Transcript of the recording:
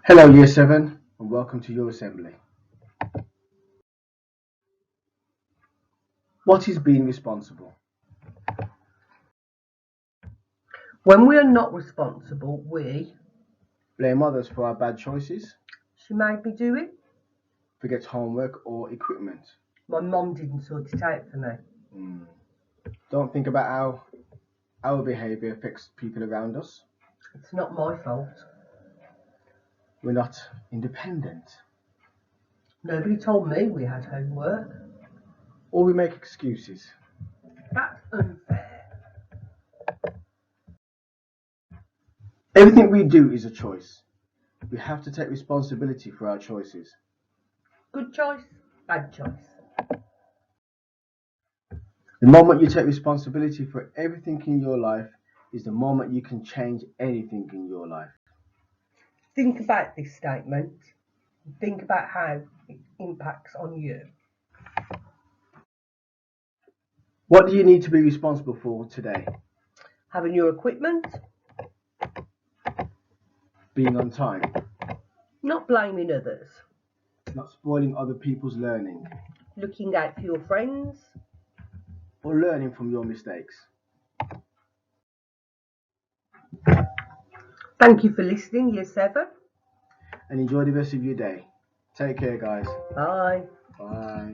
Hello Year 7 and welcome to your assembly. What is being responsible? When we are not responsible, we Blame others for our bad choices, she made me do it. forget homework or equipment. My mum didn't sort it out for me. Don't think about how our behaviour affects people around us. It's not my fault. We're not independent. Nobody told me we had homework. Or we make excuses. That's unfair. Everything we do is a choice. We have to take responsibility for our choices. Good choice, bad choice. The moment you take responsibility for everything in your life is the moment you can change anything in your life. Think about this statement. Think about how it impacts on you. What do you need to be responsible for today? Having your equipment, Being on time, not blaming others, not spoiling other people's learning, looking out for your friends. or learning from your mistakes. Thank you for listening, Year 7. And enjoy the rest of your day. Take care, guys. Bye. Bye.